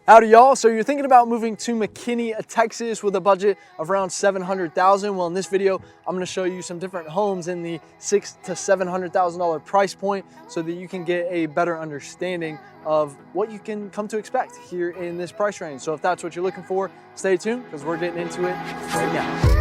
Howdy y'all, so you're thinking about moving to McKinney, Texas with a budget of around $700,000. Well, in this video, I'm gonna show you some different homes in the $600,000 to $700,000 price point so that you can get a better understanding of what you can come to expect here in this price range. So if that's what you're looking for, stay tuned because we're getting into it right now.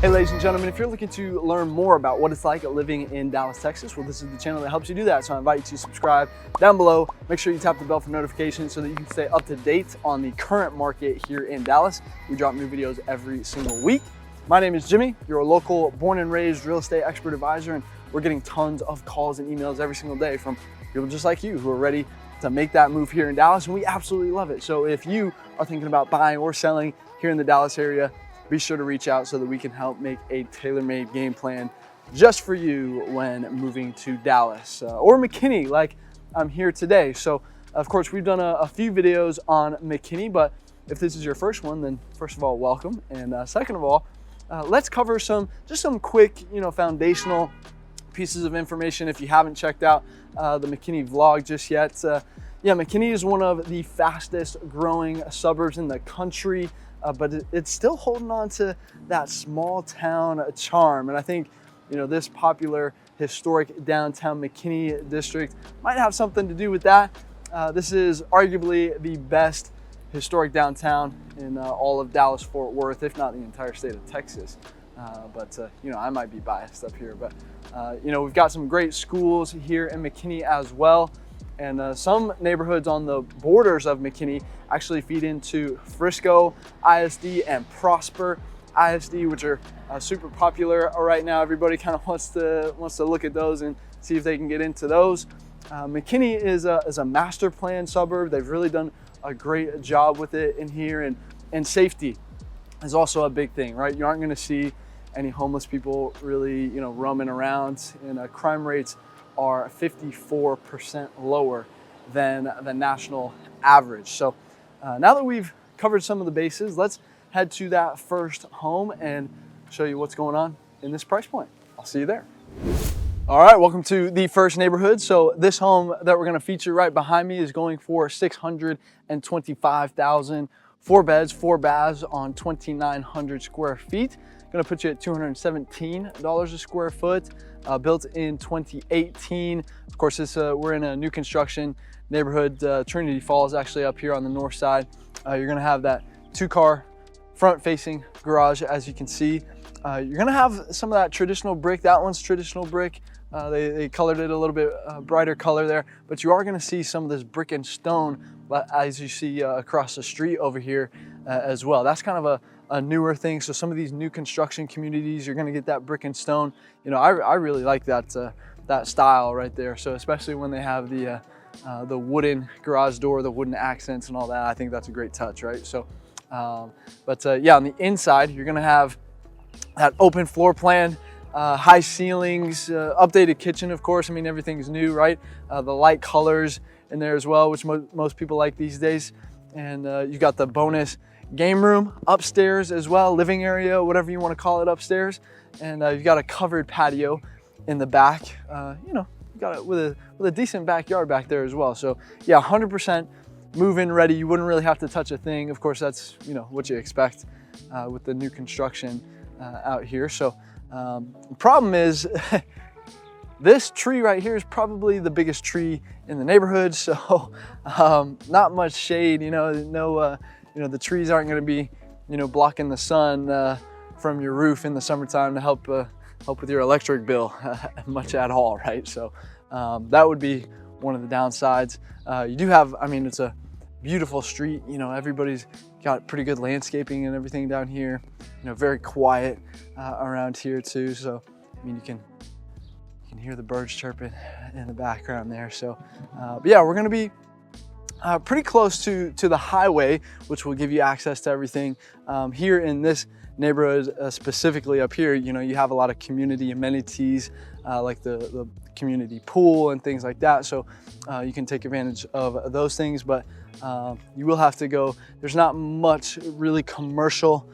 Hey ladies and gentlemen, if you're looking to learn more about what it's like living in Dallas, Texas, well, this is the channel that helps you do that. So I invite you to subscribe down below. Make sure you tap the bell for notifications so that you can stay up to date on the current market here in Dallas. We drop new videos every single week. My name is Jimmy. You're a local born and raised real estate expert advisor, and we're getting tons of calls and emails every single day from people just like you who are ready to make that move here in Dallas, and we absolutely love it. So if you are thinking about buying or selling here in the Dallas area, be sure to reach out so that we can help make a tailor-made game plan just for you when moving to Dallas or McKinney like I'm here today. So of course we've done a few videos on McKinney, but if this is your first one, then first of all, welcome. And second of all, let's cover some quick, foundational pieces of information if you haven't checked out the McKinney vlog just yet. Yeah, McKinney is one of the fastest growing suburbs in the country. But it's still holding on to that small town charm. And I think, this popular historic downtown McKinney district might have something to do with that. This is arguably the best historic downtown in all of Dallas-Fort Worth, if not the entire state of Texas. But I might be biased up here. But, we've got some great schools here in McKinney as well. And some neighborhoods on the borders of McKinney actually feed into Frisco ISD and Prosper ISD, which are super popular right now. Everybody kind of wants to look at those and see if they can get into those. McKinney is a master plan suburb. They've really done a great job with it in here, and safety is also a big thing, right? You aren't going to see any homeless people really, roaming around, and crime rates are 54% lower than the national average. So now that we've covered some of the bases, let's head to that first home and show you what's going on in this price point. I'll see you there. All right, welcome to the first neighborhood. So this home that we're gonna feature right behind me is going for $625,000, 4 beds, 4 baths on 2,900 square feet. Gonna put you at $217 a square foot. Built in 2018. Of course, we're in a new construction neighborhood. Trinity Falls actually up here on the north side. You're gonna have that 2-car front-facing garage, as you can see. You're gonna have some of that traditional brick. That one's traditional brick. They colored it a little bit brighter color there, but you are gonna see some of this brick and stone as you see across the street over here as well. That's kind of a newer thing. So some of these new construction communities, you're gonna get that brick and stone. I really like that style right there. So especially when they have the wooden garage door, the wooden accents and all that, I think that's a great touch, right? So, yeah, on the inside, you're gonna have that open floor plan, high ceilings, updated kitchen, of course. I mean, everything's new, right? The light colors in there as well, which most people like these days. And you got the bonus game room upstairs as well, living area, whatever you want to call it upstairs. And you've got a covered patio in the back. You got it with a decent backyard back there as well. So yeah, 100% move-in ready. You wouldn't really have to touch a thing. Of course, that's what you expect with the new construction out here. So the problem is this tree right here is probably the biggest tree in the neighborhood. So not much shade. The trees aren't going to be, blocking the sun from your roof in the summertime to help with your electric bill much at all, right? So that would be one of the downsides. You do have, it's a beautiful street. Everybody's got pretty good landscaping and everything down here. Very quiet around here too. So you can hear the birds chirping in the background there. So, but yeah, we're going to be pretty close to the highway, which will give you access to everything. Here in this neighborhood, specifically up here, you have a lot of community amenities like the community pool and things like that. So you can take advantage of those things, but you will have to go. There's not much really commercial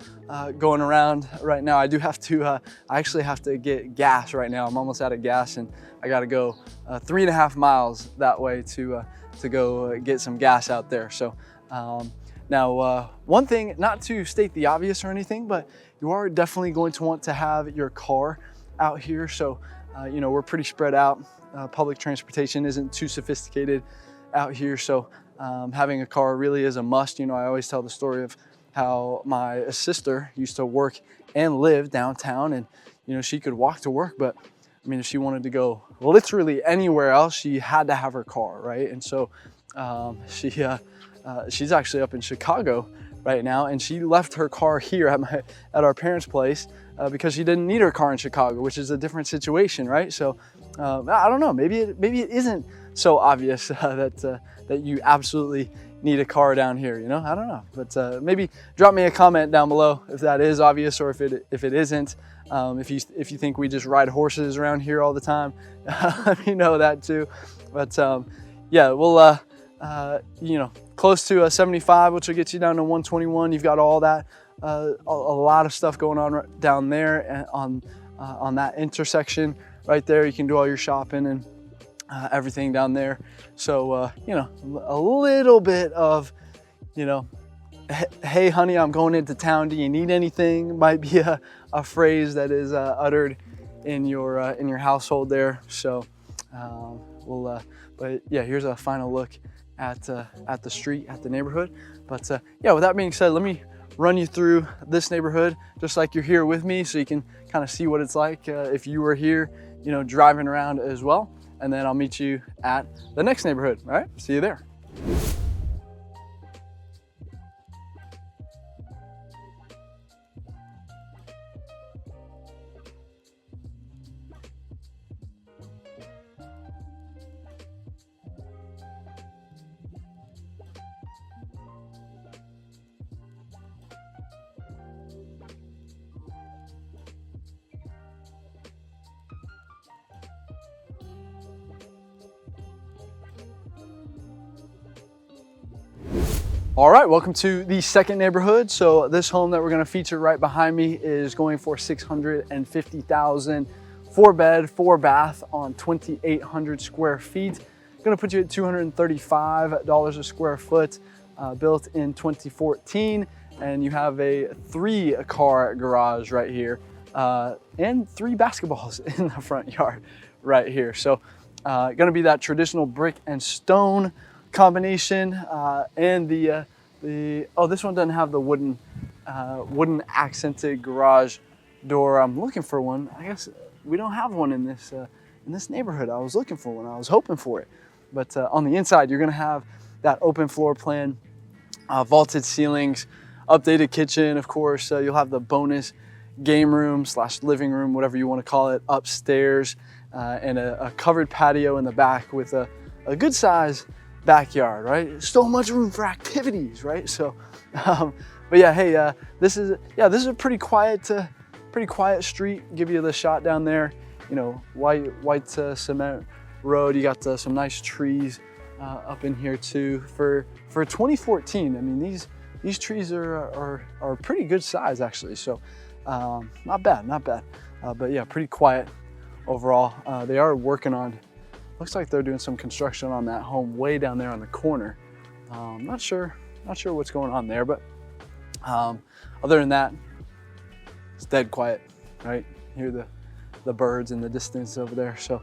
going around right now. I do have to, I actually have to get gas right now. I'm almost out of gas and I gotta go 3.5 miles that way to go get some gas out there. So now one thing, not to state the obvious or anything, but you are definitely going to want to have your car out here. So you know, we're pretty spread out. Public transportation isn't too sophisticated out here. So having a car really is a must. You know, I always tell the story of how my sister used to work and live downtown, and you know, she could walk to work, but I mean, if she wanted to go literally anywhere else, she had to have her car, right? And so she's actually up in Chicago right now, and she left her car here at our parents' place because she didn't need her car in Chicago, which is a different situation, right? So I don't know, maybe it isn't so obvious that you absolutely need a car down here, you know? I don't know, but maybe drop me a comment down below if that is obvious or if it isn't. If you think we just ride horses around here all the time, let me know that too. But yeah, we'll you know, close to 75, which will get you down to 121. You've got all that, a lot of stuff going on down there and on that intersection right there. You can do all your shopping and everything down there. So you know, a little bit of, you know, hey honey, I'm going into town, do you need anything, might be a phrase that is uttered in your household there. So but yeah, here's a final look at the street, at the neighborhood. But yeah, with that being said, let me run you through this neighborhood just like you're here with me, so you can kind of see what it's like if you were here, you know, driving around as well. And then I'll meet you at the next neighborhood. All right, see you there. All right, welcome to the second neighborhood. So this home that we're gonna feature right behind me is going for $650,000, 4-bed, 4-bath on 2,800 square feet. Gonna put you at $235 a square foot, built in 2014. And you have a 3-car garage right here and 3 basketballs in the front yard right here. So gonna be that traditional brick and stone combination, and oh, this one doesn't have the wooden accented garage door. I'm looking for one. I guess we don't have one in this neighborhood. I was looking for one. I was hoping for it. But on the inside, you're gonna have that open floor plan, vaulted ceilings, updated kitchen. Of course, you'll have the bonus game room / living room, whatever you want to call it, upstairs, and a covered patio in the back with a good size backyard, right? So much room for activities, right? So, but yeah, hey, this is a pretty quiet street. Give you the shot down there, you know, white cement road. You got some nice trees up in here too. For 2014, I mean, these trees are pretty good size actually. So, not bad. But yeah, pretty quiet overall. They are working on. Looks like they're doing some construction on that home way down there on the corner. Not sure what's going on there, but other than that, it's dead quiet, right? You hear the birds in the distance over there. So,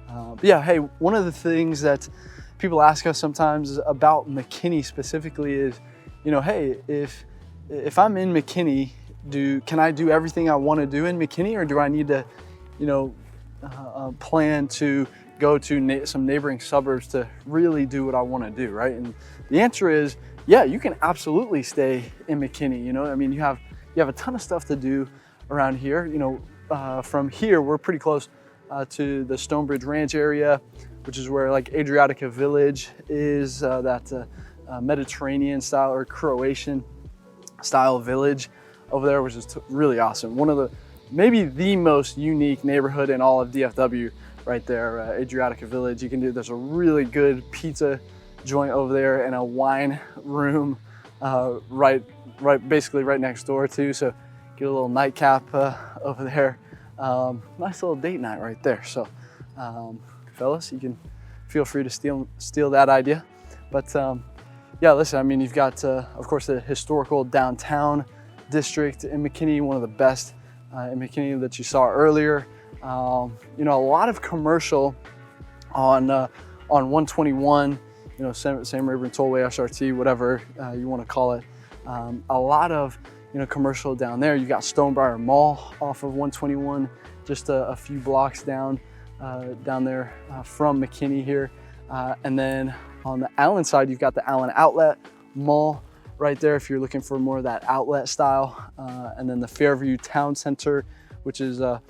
but yeah, hey, one of the things that people ask us sometimes about McKinney specifically is, you know, hey, if I'm in McKinney, can I do everything I want to do in McKinney, or do I need to, you know, plan to go to some neighboring suburbs to really do what I want to do, right? And the answer is, yeah, you can absolutely stay in McKinney. You know, I mean, you have a ton of stuff to do around here. You know, from here, we're pretty close to the Stonebridge Ranch area, which is where like Adriatica Village is, that Mediterranean style or Croatian style village over there, which is really awesome. One of maybe the most unique neighborhood in all of DFW. Right there, Adriatica Village. There's a really good pizza joint over there and a wine room basically right next door too. So get a little nightcap over there. Nice little date night right there. So fellas, you can feel free to steal that idea. But yeah, listen, I mean, you've got, of course, the historical downtown district in McKinney, one of the best in McKinney that you saw earlier. You know, a lot of commercial on 121, you know, Sam Rayburn Tollway, SRT, whatever you want to call it. A lot of, you know, commercial down there. You got Stonebriar Mall off of 121, just a few blocks down there from McKinney here. And then on the Allen side, you've got the Allen Outlet Mall right there if you're looking for more of that outlet style. And then the Fairview Town Center, which is kind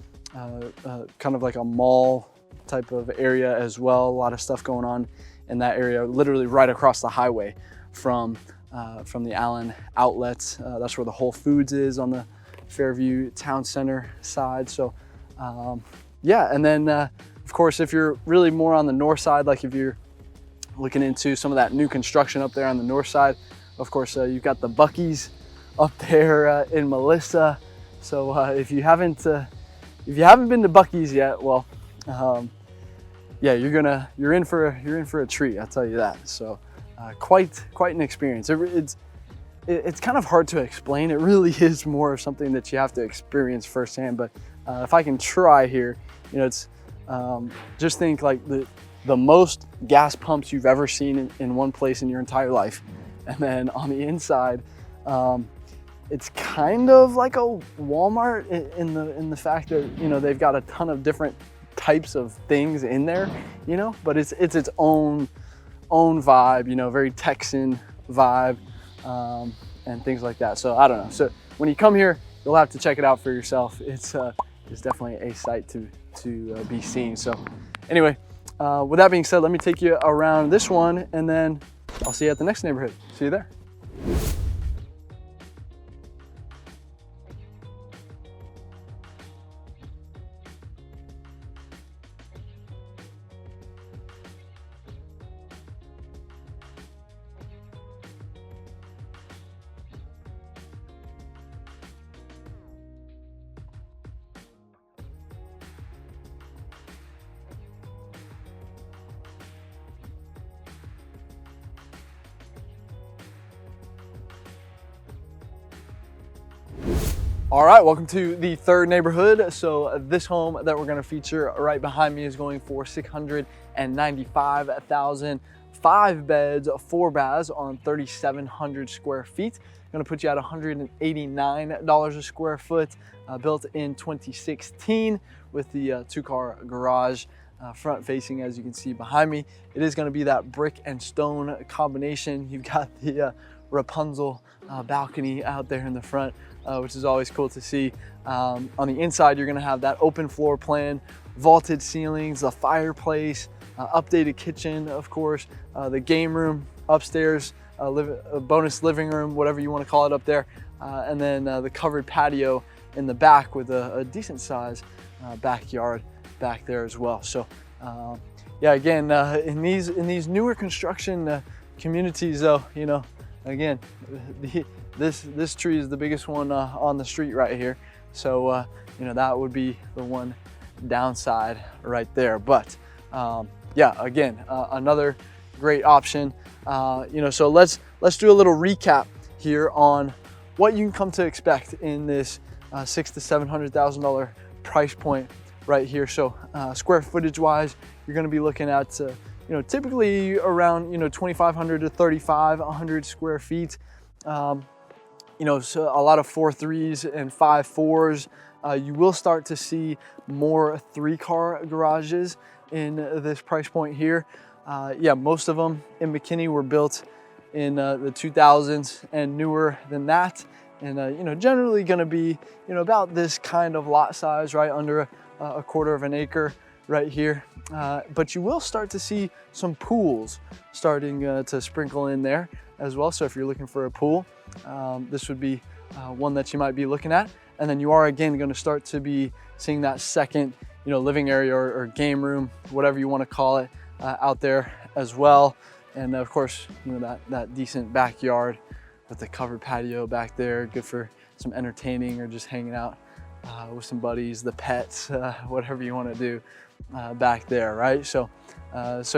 of like a mall type of area as well. A lot of stuff going on in that area, literally right across the highway from the Allen Outlets. That's where the Whole Foods is on the Fairview Town Center side. So yeah, and then of course, if you're really more on the north side, like if you're looking into some of that new construction up there on the north side, of course, you've got the Buc-ee's up there in Melissa. So if you haven't been to Buc-ee's yet, well, yeah, you're in for a treat. I'll tell you that. So quite an experience. It's kind of hard to explain. It really is more of something that you have to experience firsthand. But if I can try here, you know, it's just think like the most gas pumps you've ever seen in one place in your entire life. And then on the inside, it's kind of like a Walmart in the fact that, you know, they've got a ton of different types of things in there, you know, but it's its own vibe, you know, very Texan vibe, and things like that. So I don't know. So when you come here, you'll have to check it out for yourself. It's definitely a sight to be seen. So anyway, with that being said, let me take you around this one, and then I'll see you at the next neighborhood. See you there. All right, welcome to the third neighborhood. So this home that we're gonna feature right behind me is going for $695,000, 5 beds, 4 baths on 3,700 square feet. Gonna put you at $189 a square foot, built in 2016 with the 2-car garage. Front facing, as you can see behind me. It is gonna be that brick and stone combination. You've got the Rapunzel balcony out there in the front, which is always cool to see. On the inside, you're gonna have that open floor plan, vaulted ceilings, a fireplace, updated kitchen, of course, the game room upstairs, a bonus living room, whatever you wanna call it up there, and then the covered patio in the back with a decent size backyard back there as well. So yeah, again, in these newer construction communities, though, you know, again, this tree is the biggest one on the street right here. So you know, that would be the one downside right there. But yeah, again, another great option. You know, so let's do a little recap here on what you can come to expect in this $600,000 to $700,000 price point right here. So square footage wise, you're going to be looking at you know, typically around, you know, 2,500 to 3,500 square feet. You know, so a lot of 4.3s and 5.4s. You will start to see more 3-car garages in this price point here. Yeah, most of them in McKinney were built in the 2000s and newer than that. And you know, generally going to be, you know, about this kind of lot size, right under a quarter of an acre right here. But you will start to see some pools starting to sprinkle in there as well. So if you're looking for a pool, this would be one that you might be looking at. And then you are again going to start to be seeing that second, you know, living area or game room, whatever you want to call it, out there as well. And of course, you know, that decent backyard with the covered patio back there, good for some entertaining or just hanging out with some buddies, the pets, whatever you want to do back there, right? So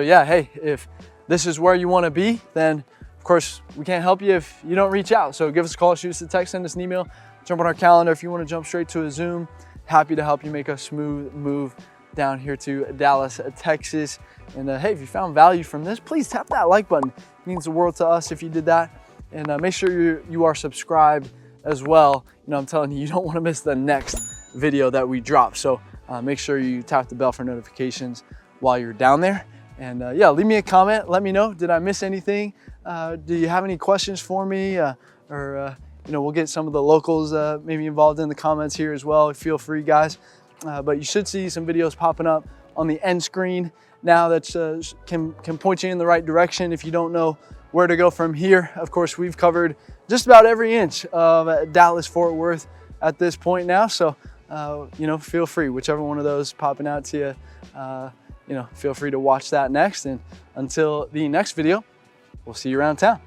yeah, hey, if this is where you want to be, then of course we can't help you if you don't reach out. So give us a call, shoot us a text, send us an email, jump on our calendar. If you want to jump straight to a Zoom, happy to help you make a smooth move down here to Dallas, Texas. And hey, if you found value from this, please tap that like button. It means the world to us if you did that. And make sure you are subscribed as well. You know, I'm telling you, you don't want to miss the next video that we drop. So make sure you tap the bell for notifications while you're down there. And yeah, leave me a comment. Let me know, did I miss anything? Do you have any questions for me? You know, we'll get some of the locals maybe involved in the comments here as well. Feel free, guys. But you should see some videos popping up on the end screen now that can point you in the right direction if you don't know where to go from here. Of course, we've covered just about every inch of Dallas-Fort Worth at this point now. So, you know, feel free, whichever one of those popping out to you, you know, feel free to watch that next. And until the next video, we'll see you around town.